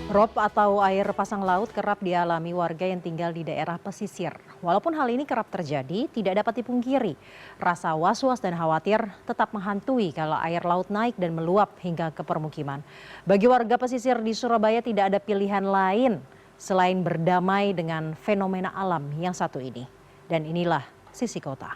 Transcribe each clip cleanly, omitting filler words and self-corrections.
Rob atau air pasang laut kerap dialami warga yang tinggal di daerah pesisir. Walaupun hal ini kerap terjadi, tidak dapat dipungkiri. Rasa was-was dan khawatir tetap menghantui kalau air laut naik dan meluap hingga ke permukiman. Bagi warga pesisir di Surabaya tidak ada pilihan lain selain berdamai dengan fenomena alam yang satu ini. Dan inilah sisi kota.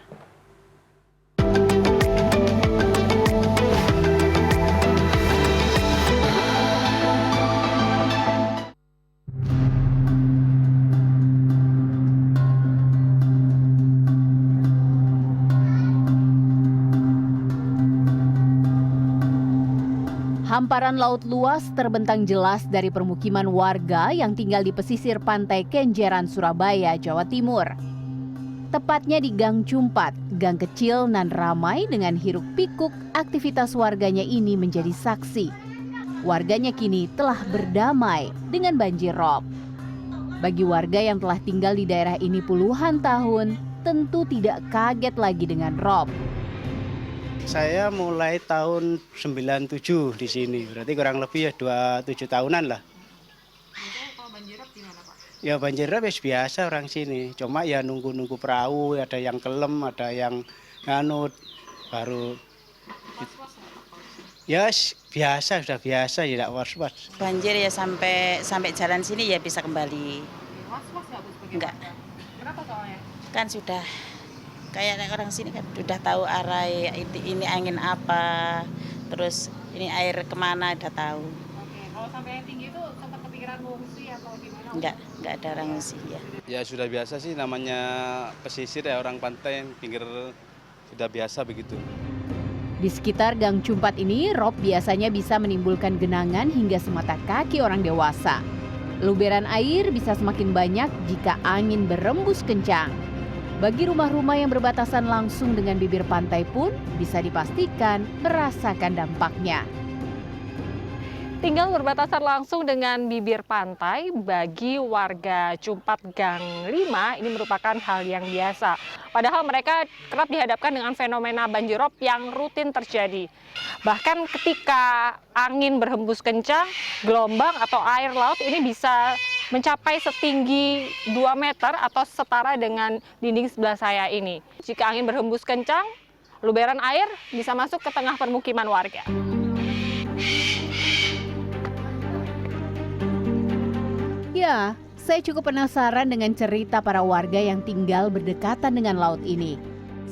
Hamparan laut luas terbentang jelas dari permukiman warga yang tinggal di pesisir pantai Kenjeran, Surabaya, Jawa Timur. Tepatnya di Gang Cumpat, gang kecil nan ramai dengan hiruk pikuk, aktivitas warganya ini menjadi saksi. Warganya kini telah berdamai dengan banjir rob. Bagi warga yang telah tinggal di daerah ini puluhan tahun, tentu tidak kaget lagi dengan rob. Saya mulai tahun 97 di sini, berarti kurang lebih ya 27 tahunan lah. Kalau banjir rob gimana, Pak? Ya banjir rob biasa orang sini, cuma ya nunggu-nunggu perahu, ada yang kelem, ada yang nganut, baru. Ya biasa, sudah biasa, tidak was-was. Banjir ya sampai jalan sini ya bisa kembali. Was-was nggak, Bu? Enggak, Kenapa soalnya? kan sudah kayak orang sini kan sudah tahu arah ini angin apa, terus ini air kemana udah tahu. Oke, kalau sampai yang tinggi itu sempat kepikiran mengungsi atau gimana? Enggak ada orang ngungsi ya. Ya sudah biasa sih, namanya pesisir ya, orang pantai pinggir sudah biasa begitu. Di sekitar Gang Cumpat ini, rob biasanya bisa menimbulkan genangan hingga semata kaki orang dewasa. Luberan air bisa semakin banyak jika angin berembus kencang. Bagi rumah-rumah yang berbatasan langsung dengan bibir pantai pun bisa dipastikan merasakan dampaknya. Tinggal berbatasan langsung dengan bibir pantai, bagi warga Cumpat Gang 5 ini merupakan hal yang biasa. Padahal mereka kerap dihadapkan dengan fenomena banjir rob yang rutin terjadi. Bahkan ketika angin berhembus kencang, gelombang atau air laut ini bisa mencapai setinggi 2 meter atau setara dengan dinding sebelah saya ini. Jika angin berhembus kencang, luberan air bisa masuk ke tengah permukiman warga. Ya, saya cukup penasaran dengan cerita para warga yang tinggal berdekatan dengan laut ini.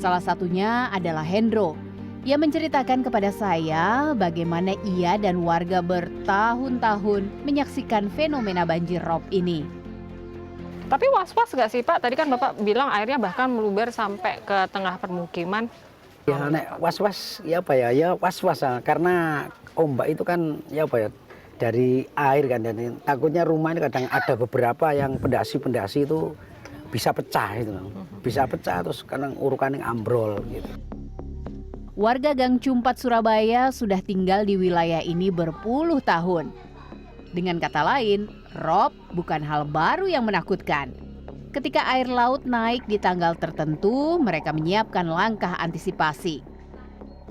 Salah satunya adalah Hendro. Ia menceritakan kepada saya bagaimana ia dan warga bertahun-tahun menyaksikan fenomena banjir rob ini. Tapi was-was nggak sih, Pak? Tadi kan Bapak bilang airnya bahkan meluber sampai ke tengah permukiman. Ya nek was-was ya apa ya, ya was-was karena ombak itu kan ya apa ya, dari air kan, dan takutnya rumah ini kadang ada beberapa yang pendasi-pendasi itu bisa pecah itu, bisa pecah terus kadang urukan yang ambrol gitu. Warga Gang Cumpat Surabaya sudah tinggal di wilayah ini berpuluh tahun. Dengan kata lain, rob bukan hal baru yang menakutkan. Ketika air laut naik di tanggal tertentu, mereka menyiapkan langkah antisipasi.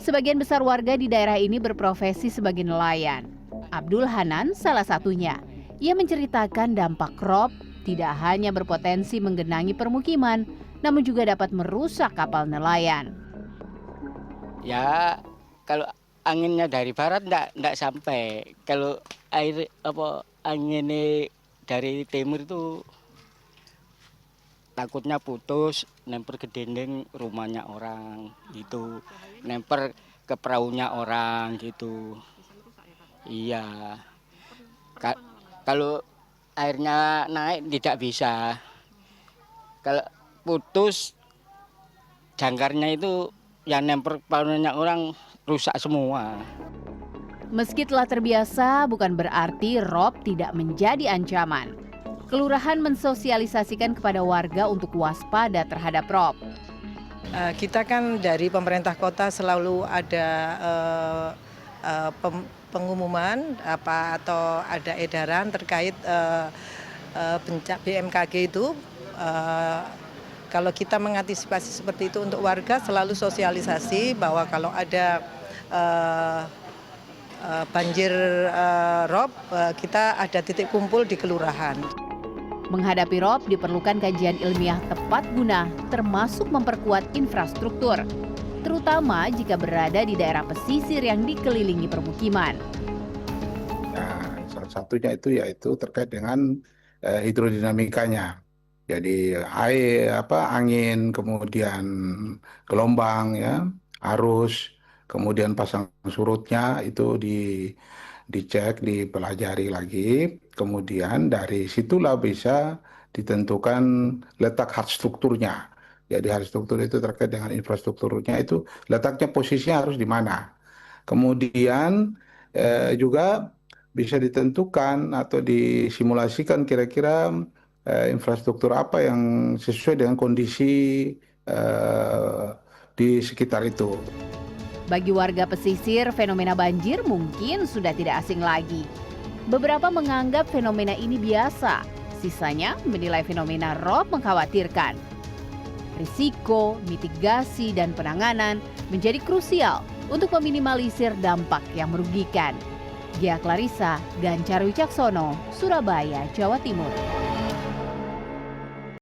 Sebagian besar warga di daerah ini berprofesi sebagai nelayan. Abdul Hanan salah satunya. Ia menceritakan dampak rob tidak hanya berpotensi menggenangi permukiman, namun juga dapat merusak kapal nelayan. Ya kalau anginnya dari barat enggak sampai. Kalau air anginnya dari timur itu takutnya putus, nemper ke dinding rumahnya orang gitu, nemper ke perahunya orang gitu. Iya. Kalau airnya naik tidak bisa. Kalau putus jangkarnya itu yang nemper perahunya orang rusak semua. Meski telah terbiasa, bukan berarti rob tidak menjadi ancaman. Kelurahan mensosialisasikan kepada warga untuk waspada terhadap rob. Kita kan dari pemerintah kota selalu ada pengumuman atau ada edaran terkait BMKG itu. Kalau kita mengantisipasi seperti itu untuk warga, selalu sosialisasi bahwa kalau ada banjir rob, kita ada titik kumpul di kelurahan. Menghadapi rob diperlukan kajian ilmiah tepat guna, termasuk memperkuat infrastruktur, terutama jika berada di daerah pesisir yang dikelilingi permukiman. Nah, salah satunya itu yaitu terkait dengan hidrodinamikanya. Jadi angin, kemudian gelombang, ya, arus, kemudian pasang surutnya itu dicek, dipelajari lagi. Kemudian dari situlah bisa ditentukan letak hard strukturnya. Jadi hard struktur itu terkait dengan infrastrukturnya, itu letaknya posisinya harus di mana. Kemudian juga bisa ditentukan atau disimulasikan kira-kira infrastruktur apa yang sesuai dengan kondisi di sekitar itu. Bagi warga pesisir, fenomena banjir mungkin sudah tidak asing lagi. Beberapa menganggap fenomena ini biasa, sisanya menilai fenomena rob mengkhawatirkan. Risiko, mitigasi, dan penanganan menjadi krusial untuk meminimalisir dampak yang merugikan. Gia Clarissa, Gancar Wicaksono, Surabaya, Jawa Timur.